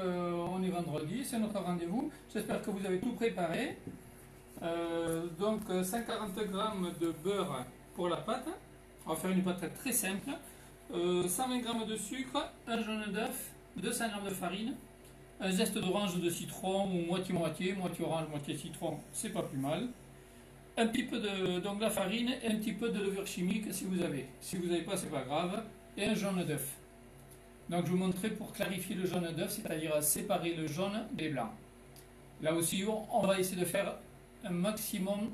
On est vendredi, c'est notre rendez-vous. J'espère que vous avez tout préparé. Donc 140 g de beurre pour la pâte. On va faire une pâte très simple. 120 g de sucre, un jaune d'œuf, 200 g de farine, un zeste d'orange de citron ou moitié-moitié, moitié orange, moitié citron, c'est pas plus mal. Un petit peu de la farine et un petit peu de levure chimique si vous avez. Si vous n'avez pas, c'est pas grave. Et un jaune d'œuf. Donc je vous montrerai pour clarifier le jaune d'œuf, c'est-à-dire séparer le jaune des blancs. Là aussi, on va essayer de faire un maximum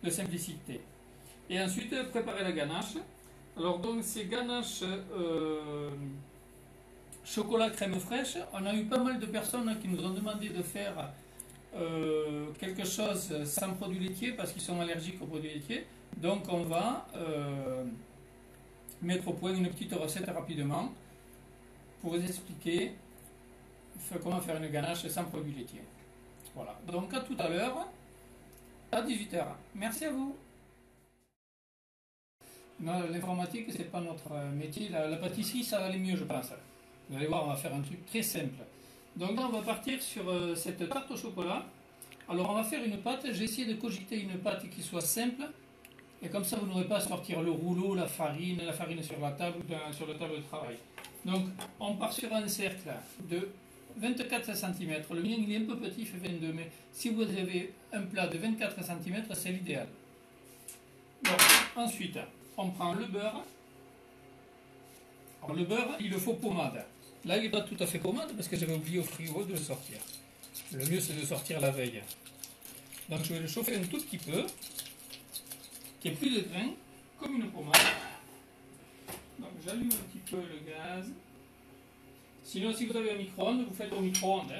de simplicité. Et ensuite, préparer la ganache. Alors donc ces ganaches chocolat crème fraîche, on a eu pas mal de personnes qui nous ont demandé de faire quelque chose sans produits laitiers parce qu'ils sont allergiques aux produits laitiers. Donc on va mettre au point une petite recette rapidement pour vous expliquer comment faire une ganache sans produits laitiers. Voilà, donc à tout à l'heure, à 18 h. Merci à vous. L'informatique, c'est pas notre métier. La pâtisserie, ça va aller mieux, je pense. Vous allez voir, on va faire un truc très simple. Donc là, on va partir sur cette tarte au chocolat. Alors, on va faire une pâte. J'ai essayé de cogiter une pâte qui soit simple. Et comme ça, vous n'aurez pas à sortir le rouleau, la farine sur la table ou sur la table de travail. Donc, on part sur un cercle de 24 cm. Le mien, il est un peu petit, il fait 22. Mais si vous avez un plat de 24 cm, c'est l'idéal. Donc, ensuite, on prend le beurre. Alors, le beurre, il le faut pommade. Là, il n'est pas tout à fait pommade parce que j'avais oublié au frigo de le sortir. Le mieux, c'est de sortir la veille. Donc, je vais le chauffer un tout petit peu, qu'il n'y ait plus de grains, comme une pommade. Donc, j'allume un petit peu le gaz. Sinon, si vous avez un micro-ondes, vous faites au micro-ondes.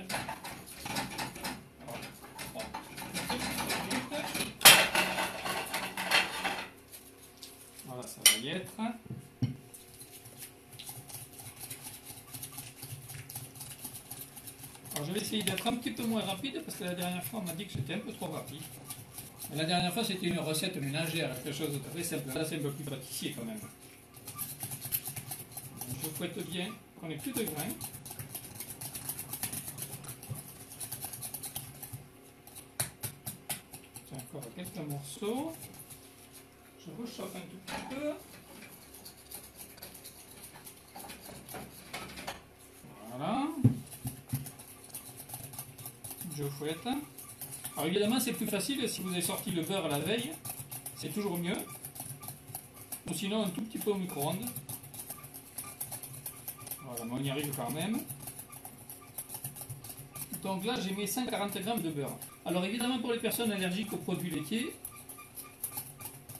Voilà, ça va y être. Alors je vais essayer d'être un petit peu moins rapide parce que la dernière fois on m'a dit que j'étais un peu trop rapide. Mais la dernière fois c'était une recette ménagère, quelque chose de très simple. Là c'est un peu plus pâtissier quand même. Donc, je fouette bien qu'on n'ait plus de grains. J'ai encore quelques morceaux. Je rechauffe un tout petit peu. Voilà. Je fouette. Alors évidemment c'est plus facile si vous avez sorti le beurre la veille. C'est toujours mieux. Ou sinon un tout petit peu au micro-ondes. Voilà, mais on y arrive quand même. Donc là j'ai mis 140 g de beurre. Alors évidemment pour les personnes allergiques aux produits laitiers,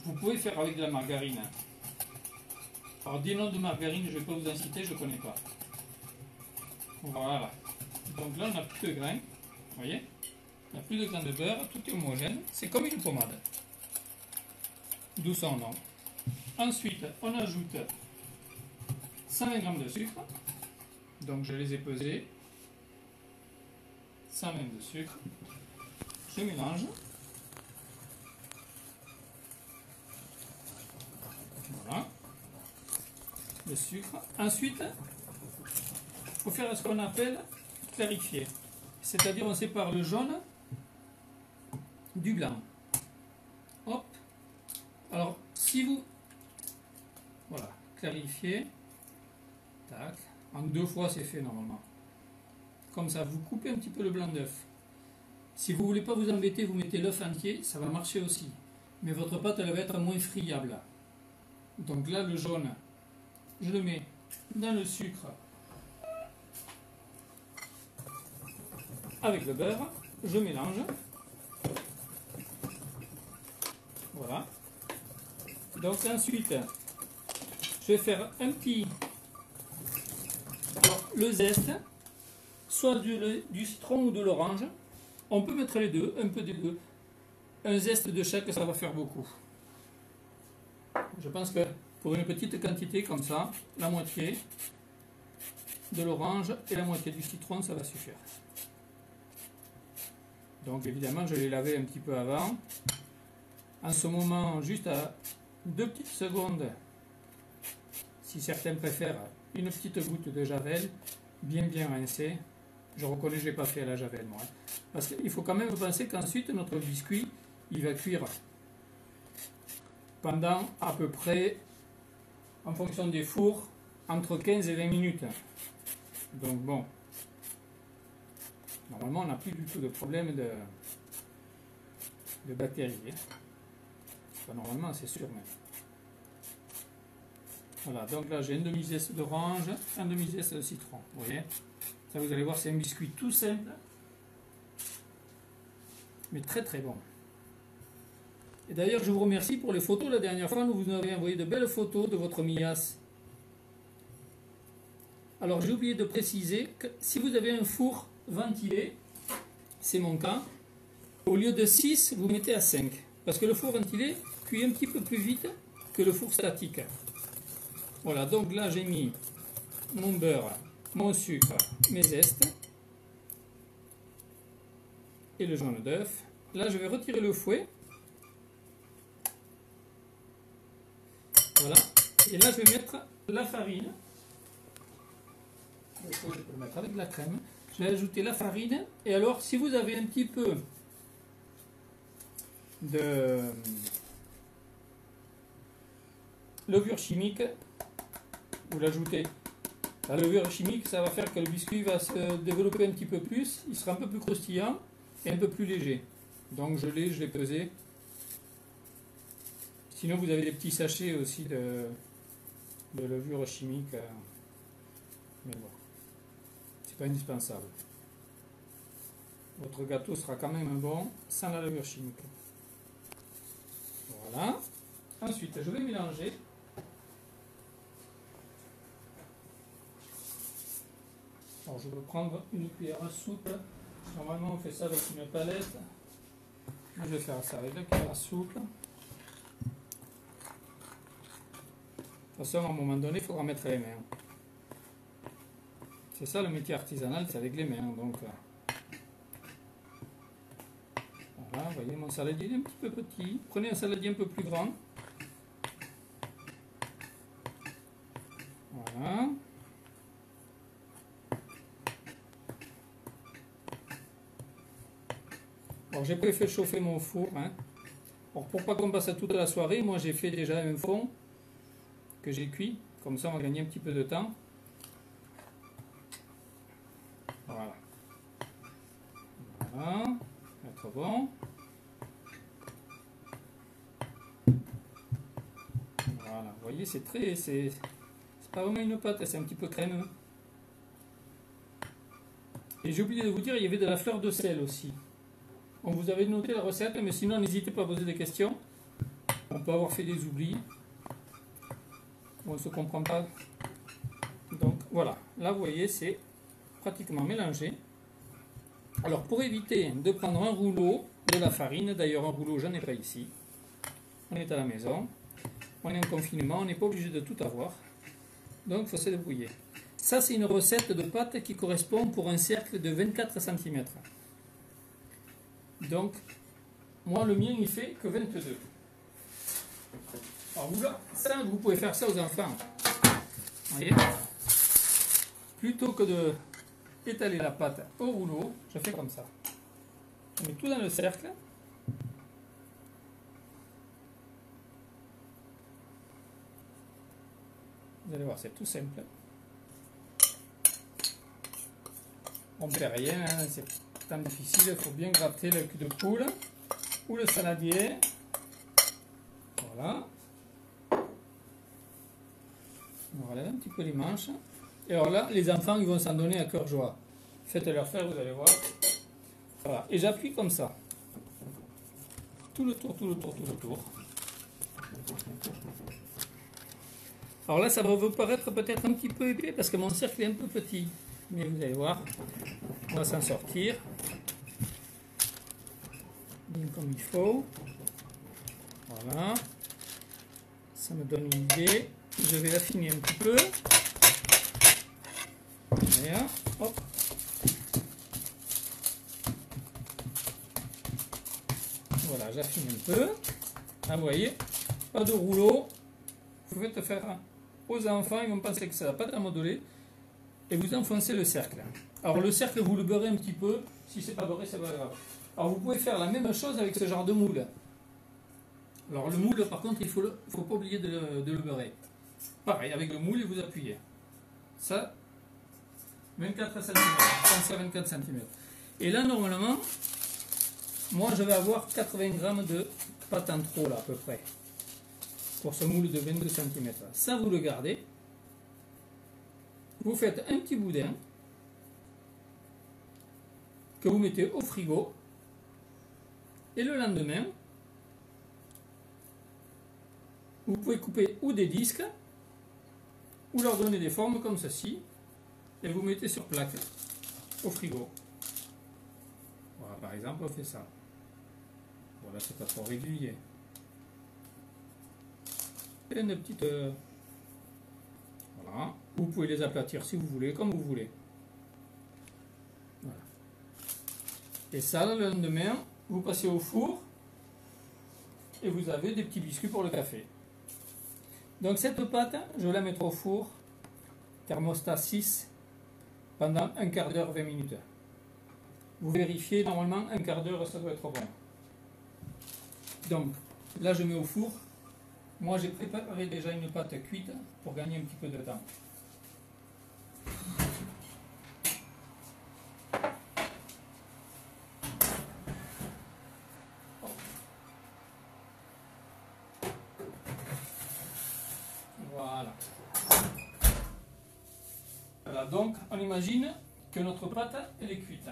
vous pouvez faire avec de la margarine. Alors des noms de margarine, je ne vais pas vous en citer, je ne connais pas. Voilà. Donc là on n'a plus de grains. Vous voyez? Il n'y a plus de grains de beurre, tout est homogène. C'est comme une pommade. D'où son nom. Ensuite, on ajoute 120 g de sucre. Donc je les ai pesés. 120 de sucre. Je mélange. Voilà. Le sucre. Ensuite, il faut faire ce qu'on appelle clarifier. C'est-à-dire on sépare le jaune du blanc. Hop. Alors, si vous... Voilà. Clarifier. Tac. En 2 fois, c'est fait normalement. Comme ça, vous coupez un petit peu le blanc d'œuf. Si vous ne voulez pas vous embêter, vous mettez l'œuf entier, ça va marcher aussi. Mais votre pâte, elle va être moins friable. Donc là, le jaune, je le mets dans le sucre avec le beurre. Je mélange. Voilà. Donc ensuite, je vais faire un petit... Alors, le zeste, soit du citron ou de l'orange. On peut mettre les deux, un peu des deux. Un zeste de chaque, ça va faire beaucoup. Je pense que pour une petite quantité comme ça, la moitié de l'orange et la moitié du citron, ça va suffire. Donc évidemment, je l'ai lavé un petit peu avant. En ce moment, juste à 2 petites secondes, si certains préfèrent, une petite goutte de javel, bien rincée. Je reconnais que je n'ai pas fait à la javel, moi. Parce qu'il faut quand même penser qu'ensuite, notre biscuit, il va cuire pendant à peu près, en fonction des fours, entre 15 et 20 minutes. Donc bon, normalement, on n'a plus du tout de problème de bactéries. Enfin, normalement, c'est sûr, mais... Voilà, donc là, j'ai une demi-zeste d'orange, un demi-zeste de citron. Vous voyez? Ça, vous allez voir, c'est un biscuit tout simple, mais très très bon. Et d'ailleurs, je vous remercie pour les photos. La dernière fois, vous nous avez envoyé de belles photos de votre miasse. Alors, j'ai oublié de préciser que si vous avez un four ventilé, c'est mon cas, au lieu de 6, vous mettez à 5. Parce que le four ventilé cuit un petit peu plus vite que le four statique. Voilà, donc là, j'ai mis mon beurre, mon sucre, mes zestes et le jaune d'œuf. Là, je vais retirer le fouet. Voilà. Et là, je vais mettre la farine. Je peux le mettre avec de la crème. Je vais ajouter la farine. Et alors, si vous avez un petit peu de levure chimique, vous l'ajoutez. La levure chimique, ça va faire que le biscuit va se développer un petit peu plus. Il sera un peu plus croustillant et un peu plus léger. Donc, je l'ai pesé. Sinon, vous avez des petits sachets aussi de levure chimique. Mais bon, c'est pas indispensable. Votre gâteau sera quand même bon sans la levure chimique. Voilà. Ensuite, je vais mélanger. Alors, je vais prendre une cuillère à soupe. Normalement, on fait ça avec une palette. Je vais faire ça avec la cuillère à soupe. De toute façon, à un moment donné, il faudra mettre les mains. C'est ça le métier artisanal, c'est avec les mains. Donc, voilà, vous voyez, mon saladier est un petit peu petit. Prenez un saladier un peu plus grand. Voilà. Alors, j'ai fait chauffer mon four. Hein. Alors, pour pas qu'on passe toute la soirée, moi j'ai fait déjà un fond que j'ai cuit. Comme ça, on va gagner un petit peu de temps. Voilà. Voilà. Être bon. Voilà. Vous voyez, c'est pas vraiment une pâte, c'est un petit peu crémeux. Et j'ai oublié de vous dire, il y avait de la fleur de sel aussi. On vous avait noté la recette, mais sinon, n'hésitez pas à poser des questions. On peut avoir fait des oublis. On ne se comprend pas. Donc voilà, là vous voyez, c'est pratiquement mélangé. Alors pour éviter de prendre un rouleau de la farine, d'ailleurs un rouleau j'en ai pas ici, on est à la maison, on est en confinement, on n'est pas obligé de tout avoir, donc il faut se débrouiller. Ça c'est une recette de pâte qui correspond pour un cercle de 24 cm. Donc moi le mien il fait que 22. Alors vous pouvez faire ça aux enfants. Vous voyez, plutôt que de étaler la pâte au rouleau, je fais comme ça. On met tout dans le cercle. Vous allez voir, c'est tout simple. On ne perd rien, hein, c'est pas difficile. Il faut bien gratter le cul de poule ou le saladier. Voilà. Voilà un petit peu les manches. Et alors là, les enfants, ils vont s'en donner à cœur joie. Faites-leur faire, vous allez voir. Voilà. Et j'appuie comme ça. Tout le tour, tout le tour, tout le tour. Alors là, ça va vous paraître peut-être un petit peu épais parce que mon cercle est un peu petit. Mais vous allez voir, on va s'en sortir. Bien comme il faut. Voilà. Ça me donne une idée. Je vais affiner un petit peu. Voilà. Hop. Voilà, j'affine un peu. Ah, vous voyez, pas de rouleau. Vous faites faire aux enfants, ils vont penser que c'est la pâte à modeler. Et vous enfoncez le cercle. Alors le cercle, vous le beurrez un petit peu. Si c'est pas beurré, c'est pas grave. Alors vous pouvez faire la même chose avec ce genre de moule. Alors le moule, par contre, faut pas oublier de le beurrer. Pareil, avec le moule, et vous appuyez. Ça, 24 cm. 35 à 24 cm. Et là, normalement, moi, je vais avoir 80 grammes de pâte en trop, là, à peu près. Pour ce moule de 22 cm. Ça, vous le gardez. Vous faites un petit boudin que vous mettez au frigo. Et le lendemain, vous pouvez couper ou des disques, ou leur donner des formes comme ceci, et vous mettez sur plaque au frigo. Voilà, par exemple, on fait ça. Voilà, c'est pas trop régulier. Et une petite... voilà. Vous pouvez les aplatir si vous voulez, comme vous voulez. Voilà. Et ça, le lendemain, vous passez au four, et vous avez des petits biscuits pour le café. Donc cette pâte, je vais la mettre au four, thermostat 6, pendant un quart d'heure, 20 minutes. Vous vérifiez, normalement, un quart d'heure, ça doit être bon. Donc, là je mets au four. Moi j'ai préparé déjà une pâte cuite pour gagner un petit peu de temps. Voilà. Voilà, donc on imagine que notre pâte elle est cuite.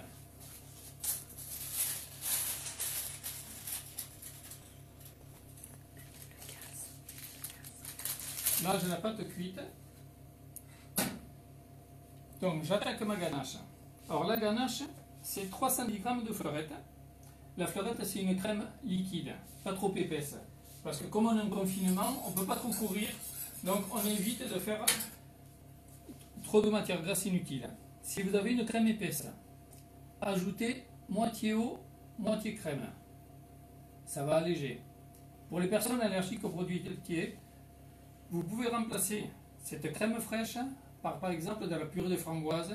Là j'ai la pâte cuite. Donc j'attaque ma ganache. Alors la ganache, c'est 310 g de fleurette. La fleurette, c'est une crème liquide, pas trop épaisse. Parce que comme on est en confinement, on ne peut pas trop courir. Donc on évite de faire trop de matière grasse inutile. Si vous avez une crème épaisse, ajoutez moitié eau, moitié crème. Ça va alléger. Pour les personnes allergiques aux produits laitiers, vous pouvez remplacer cette crème fraîche par exemple de la purée de framboise,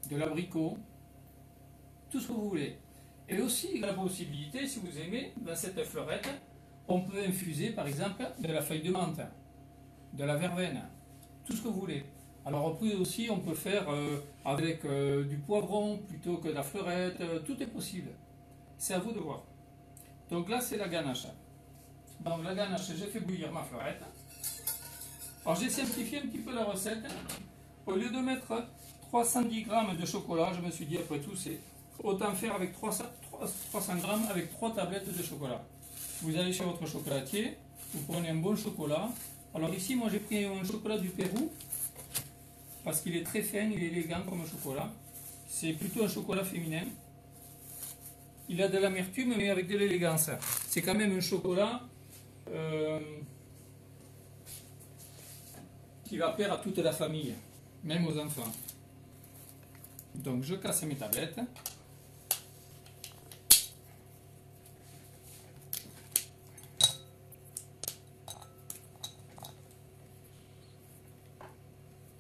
de l'abricot, tout ce que vous voulez. Et aussi la possibilité, si vous aimez, dans cette fleurette, on peut infuser par exemple de la feuille de menthe, de la verveine, tout ce que vous voulez. Alors après aussi on peut faire avec du poivron plutôt que de la fleurette, tout est possible. C'est à vous de voir. Donc là c'est la ganache. Donc la ganache, j'ai fait bouillir ma fleurette. Alors j'ai simplifié un petit peu la recette. Au lieu de mettre 310 g de chocolat, je me suis dit après tout c'est autant faire avec 300 g avec 3 tablettes de chocolat. Vous allez chez votre chocolatier, vous prenez un bon chocolat. Alors ici moi j'ai pris un chocolat du Pérou parce qu'il est très fin, il est élégant comme chocolat. C'est plutôt un chocolat féminin. Il a de l'amertume mais avec de l'élégance. C'est quand même un chocolat qui va plaire à toute la famille, même aux enfants. Donc je casse mes tablettes.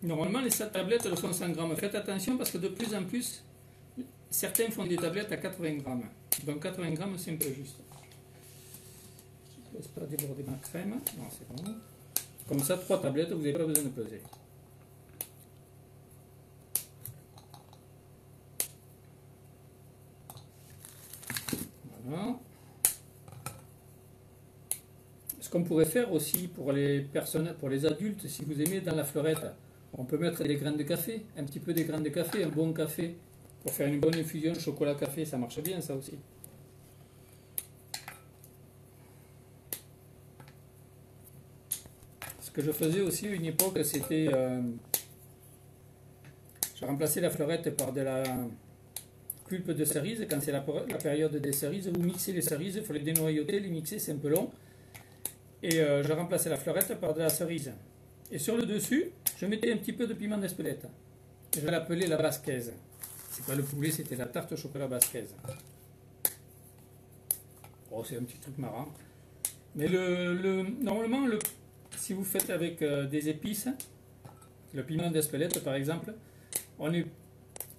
Normalement les tablettes elles font 100 grammes. Faites attention parce que de plus en plus, certains font des tablettes à 80 grammes. Donc 80 grammes c'est un peu juste. Je ne laisse pas déborder ma crème. Non, c'est bon. Comme ça, 3 tablettes, vous n'avez pas besoin de peser. Voilà. Ce qu'on pourrait faire aussi pour les personnes, pour les adultes, si vous aimez dans la fleurette, on peut mettre des graines de café, un petit peu des graines de café, un bon café, pour faire une bonne infusion chocolat-café, ça marche bien ça aussi. Ce que je faisais aussi à une époque, c'était... je remplaçais la fleurette par de la pulpe de cerise. Quand c'est la période des cerises, vous mixez les cerises, il faut les dénoyauter, les mixer, c'est un peu long. Et je remplaçais la fleurette par de la cerise. Et sur le dessus, je mettais un petit peu de piment d'Espelette. Je l'appelais la basquaise. C'est pas le poulet, c'était la tarte au chocolat basquaise. Oh, c'est un petit truc marrant. Mais normalement, si vous faites avec des épices, le piment d'Espelette par exemple,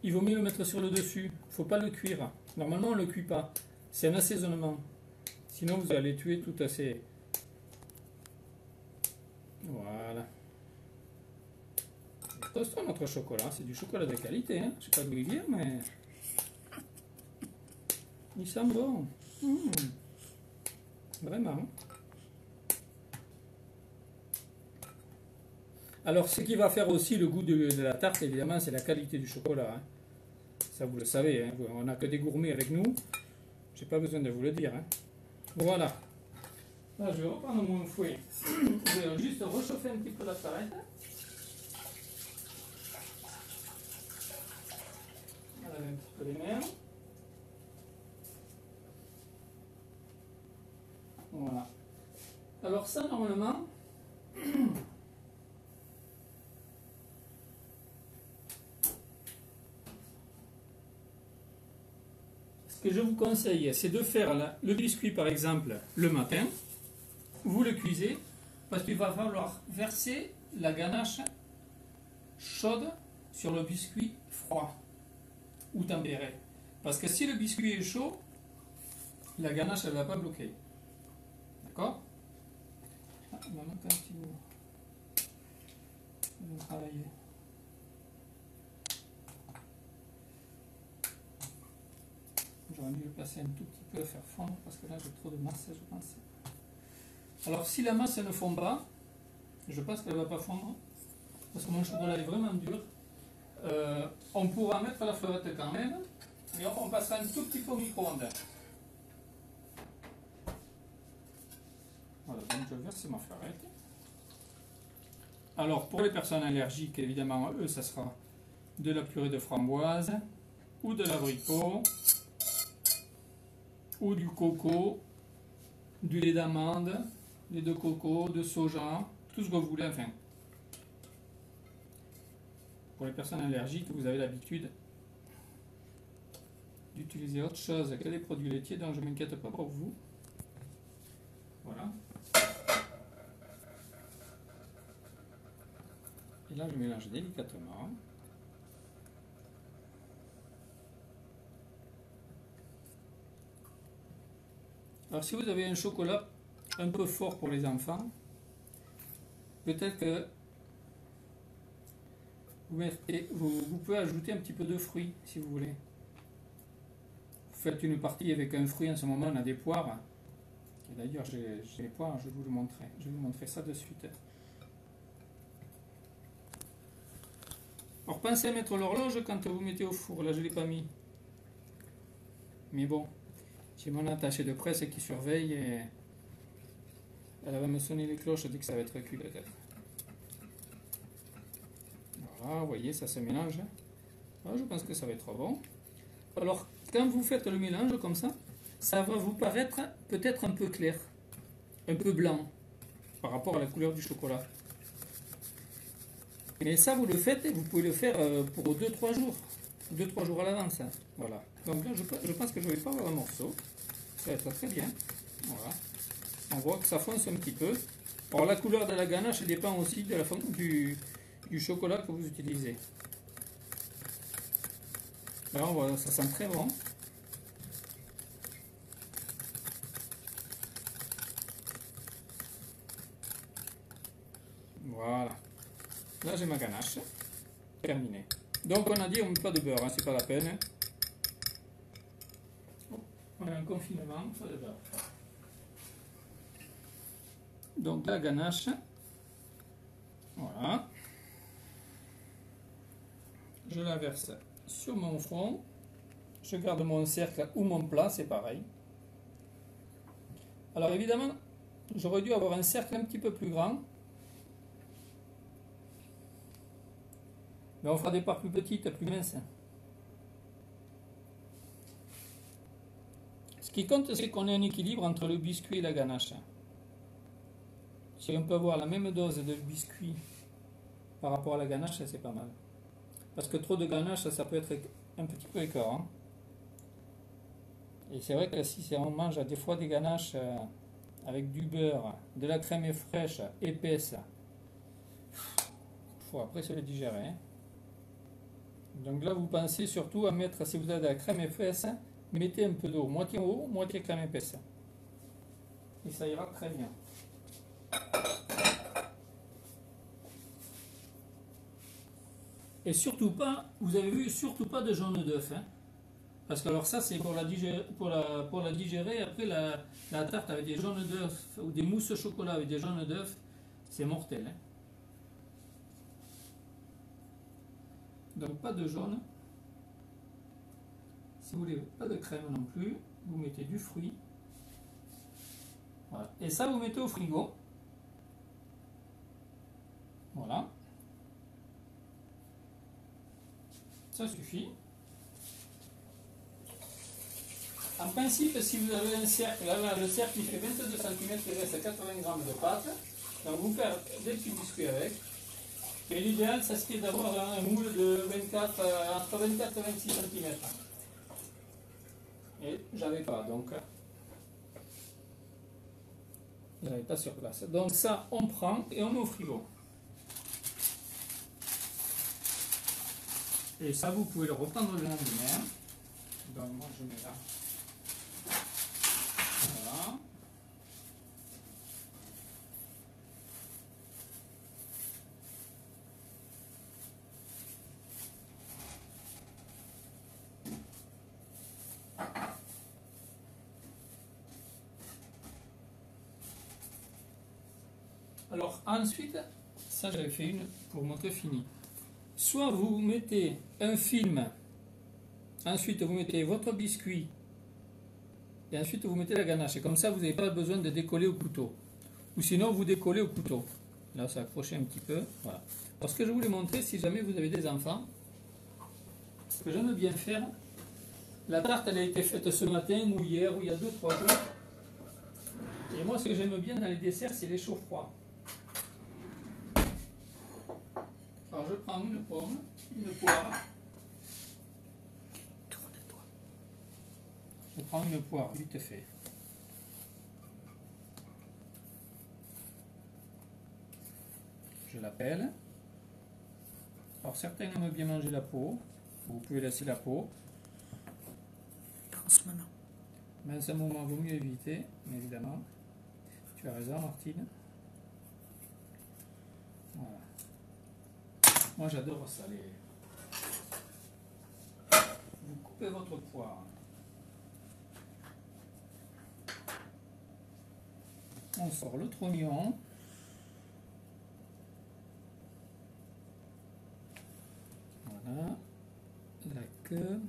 il vaut mieux le mettre sur le dessus. Il ne faut pas le cuire. Normalement, on ne le cuit pas. C'est un assaisonnement. Sinon, vous allez tuer tout assez. Voilà. C'est costaud notre chocolat. C'est du chocolat de qualité. Hein. Je ne sais pas d'où il vient, mais il sent bon. Vraiment. Alors, ce qui va faire aussi le goût de la tarte, évidemment, c'est la qualité du chocolat. Hein. Ça, vous le savez. Hein. On n'a que des gourmets avec nous. Je n'ai pas besoin de vous le dire. Hein. Voilà. Là, je vais reprendre mon fouet. Je vais juste réchauffer un petit peu la farine. On lave un petit peu les mains. Voilà. Alors ça, normalement, ce que je vous conseille, c'est de faire le biscuit, par exemple, le matin. Vous le cuisez, parce qu'il va falloir verser la ganache chaude sur le biscuit froid ou tempéré. Parce que si le biscuit est chaud, la ganache, elle ne va pas bloquer. D'accord? On va mettre un petit bout. On va travailler. J'aurais dû le passer un tout petit peu à faire fondre parce que là j'ai trop de masse, je pense. Alors si la masse ne fond pas, je pense qu'elle ne va pas fondre parce que mon chocolat est vraiment dur. On pourra mettre la fleurette quand même, mais on passera un tout petit peu au micro-ondes. Voilà, donc je verse ma fleurette. Alors pour les personnes allergiques, évidemment, eux, ça sera de la purée de framboise ou de l'abricot ou du coco, du lait d'amande, lait de coco, de soja, tout ce que vous voulez, enfin. Pour les personnes allergiques, vous avez l'habitude d'utiliser autre chose que les produits laitiers, donc je ne m'inquiète pas pour vous. Voilà. Et là, je mélange délicatement. Alors, si vous avez un chocolat un peu fort pour les enfants, peut-être que vous pouvez ajouter un petit peu de fruits, si vous voulez. Vous faites une partie avec un fruit, en ce moment, on a des poires. Et d'ailleurs, j'ai les poires, je vais vous le montrer. Je vais vous montrer ça de suite. Alors, pensez à mettre l'horloge quand vous mettez au four. Là, je ne l'ai pas mis. Mais bon, j'ai mon attaché de presse qui surveille et elle va me sonner les cloches dès que ça va être cuit peut-être. Voilà, vous voyez, ça se mélange. Voilà, je pense que ça va être bon. Alors, quand vous faites le mélange comme ça va vous paraître peut-être un peu clair, un peu blanc par rapport à la couleur du chocolat. Mais ça, vous le faites et vous pouvez le faire pour 2-3 jours. 2-3 jours à l'avance. Voilà. Donc là, je pense que je ne vais pas avoir un morceau. Ça va être très bien. Voilà. On voit que ça fonce un petit peu. Alors la couleur de la ganache dépend aussi de la du chocolat que vous utilisez. Là, on voit, ça sent très bon. Voilà. Là, j'ai ma ganache. Terminé. Donc, on a dit, on ne met pas de beurre, hein, c'est pas la peine. On a un confinement, pas de beurre. Donc, la ganache. Voilà. Je la verse sur mon front. Je garde mon cercle ou mon plat, c'est pareil. Alors, évidemment, j'aurais dû avoir un cercle un petit peu plus grand. Mais on fera des parts plus petites, plus minces. Ce qui compte, c'est qu'on ait un équilibre entre le biscuit et la ganache. Si on peut avoir la même dose de biscuit par rapport à la ganache, c'est pas mal. Parce que trop de ganache, ça peut être un petit peu écœurant. Et c'est vrai que si on mange des fois des ganaches avec du beurre, de la crème fraîche, épaisse, il faut après se le digérer. Hein. Donc là, vous pensez surtout à mettre, si vous avez de la crème épaisse, mettez un peu d'eau, moitié eau, moitié crème épaisse. Et ça ira très bien. Et surtout pas, vous avez vu, surtout pas de jaune d'œuf. Hein. Parce que alors ça, c'est pour la digérer. Après, la tarte avec des jaunes d'œuf ou des mousses au chocolat avec des jaunes d'œuf, c'est mortel. Hein. Donc pas de jaune. Si vous voulez pas de crème non plus, vous mettez du fruit. Voilà. Et ça, vous mettez au frigo. Voilà. Ça suffit. En principe, si vous avez un cercle, là, le cercle il fait 22 cm, il reste 80 g de pâte. Donc vous faites des petits biscuits avec. Et l'idéal, ça serait d'avoir un moule de 24, entre 24 et 26 cm. Et j'avais pas, donc j'avais pas sur place. Donc ça, on prend et on met au frigo. Et ça, vous pouvez le reprendre le lendemain. Donc moi, je mets là. Voilà. Alors ensuite, ça j'avais fait une pour montrer fini. Soit vous mettez un film, ensuite vous mettez votre biscuit, et ensuite vous mettez la ganache. Et comme ça, vous n'avez pas besoin de décoller au couteau. Ou sinon, vous décollez au couteau. Là, ça accroche un petit peu. Voilà. Parce que je voulais montrer, si jamais vous avez des enfants, ce que j'aime bien faire, la tarte, elle a été faite ce matin, ou hier, ou il y a 2-3 jours. Et moi, ce que j'aime bien dans les desserts, c'est les chauds froids. Alors, je prends une pomme, une poire. Je prends une poire, vite fait. Je la pèle. Alors, certains aiment bien manger la peau. Vous pouvez laisser la peau. En ce moment. Mais à ce moment, il vaut mieux éviter, évidemment. Tu as raison, Martine. Voilà. Moi, j'adore ça. Vous coupez votre poire. On sort le trognon. Voilà. La queue.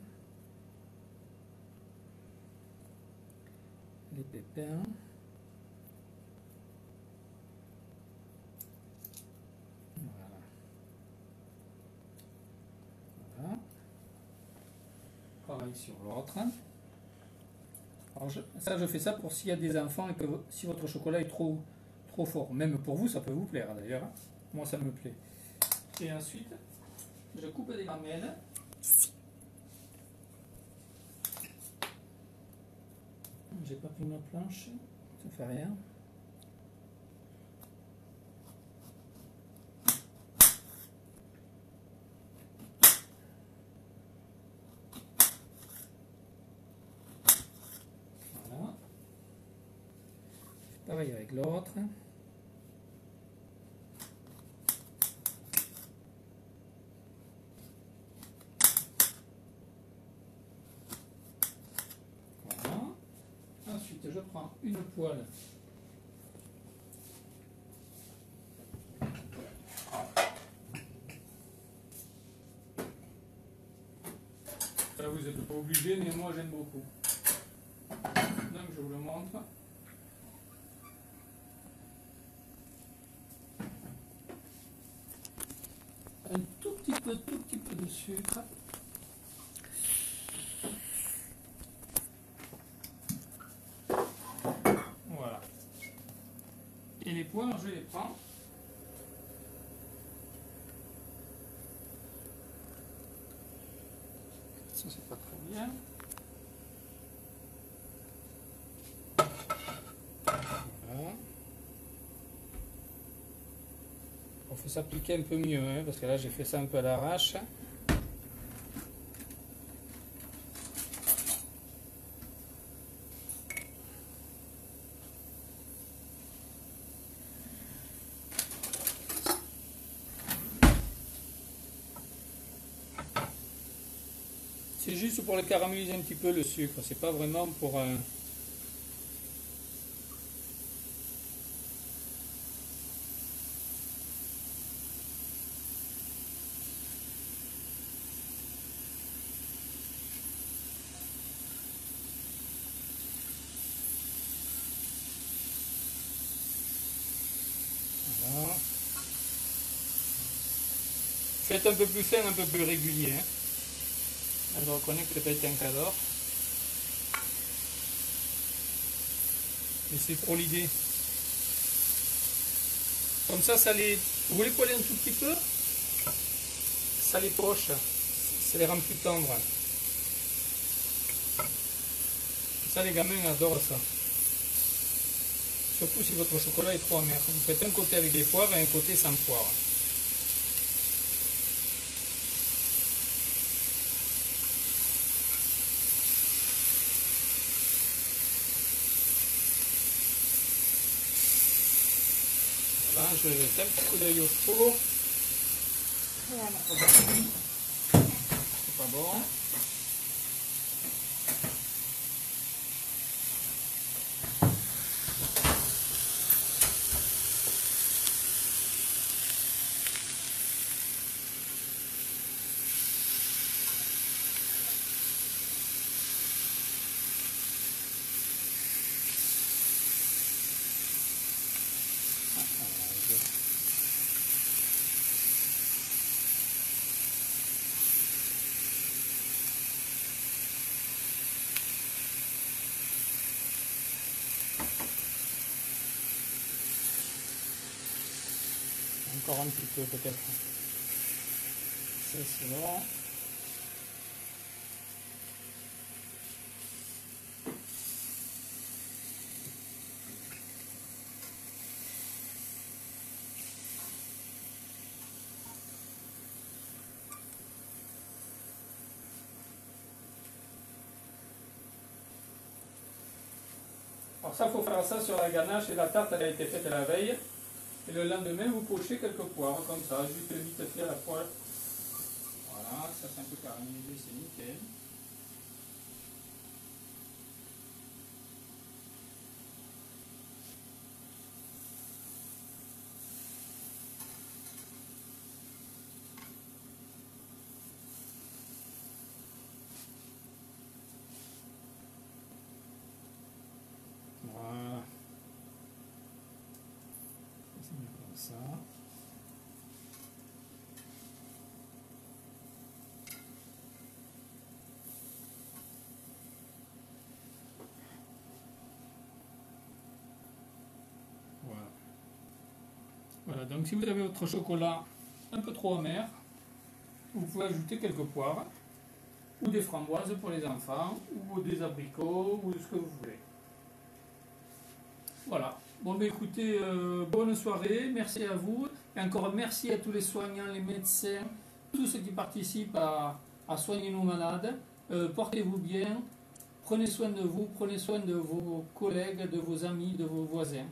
Les pépins. Voilà. Voilà. Pareil sur l'autre. Alors ça, je fais ça pour s'il y a des enfants et que si votre chocolat est trop fort. Même pour vous, ça peut vous plaire d'ailleurs. Moi, ça me plaît. Et ensuite, je coupe des lamelles. J'ai pas pris ma planche, ça fait rien. Voilà. Pareil avec l'autre. Voilà. Ensuite, je prends une poêle. Ça, vous n'êtes pas obligé, mais moi j'aime beaucoup. Donc je vous le montre. Un tout petit peu de sucre. Voilà. Et les poires, je les prends. Ça, c'est pas très bien. Voilà. On fait s'appliquer un peu mieux, hein, parce que là, j'ai fait ça un peu à l'arrache. C'est juste pour le caraméliser un petit peu le sucre, c'est pas vraiment pour... Voilà. Faites un peu plus fin, un peu plus régulier. Hein. Je reconnais que peut-être un cadre. Mais c'est trop l'idée. Comme ça les... Vous les collez un tout petit peu, ça les poche, ça les rend plus tendres. Ça, les gamins adorent ça. Surtout si votre chocolat est trop amer. Vous faites un côté avec des poires et un côté sans poire. Voilà, je vais mettre un petit coup d'œil au four. Voilà. C'est pas bon. Encore un petit peu peut-être. C'est bon. Alors ça, il faut faire ça sur la ganache et la tarte elle a été faite la veille. Et le lendemain, vous pochez quelques poires comme ça, juste vite fait à la poêle. Voilà, ça c'est un peu caramélisé, c'est nickel. Voilà. C'est mieux comme ça. Voilà. Voilà, donc si vous avez votre chocolat un peu trop amer, vous pouvez ajouter quelques poires, ou des framboises pour les enfants, ou des abricots, ou ce que vous voulez. Voilà. Bon, ben écoutez, bonne soirée, merci à vous, et encore merci à tous les soignants, les médecins, tous ceux qui participent à soigner nos malades. Portez-vous bien, prenez soin de vous, prenez soin de vos collègues, de vos amis, de vos voisins.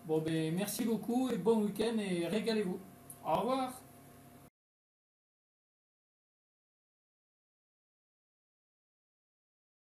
Bon, ben merci beaucoup, et bon week-end, et régalez-vous. Au revoir.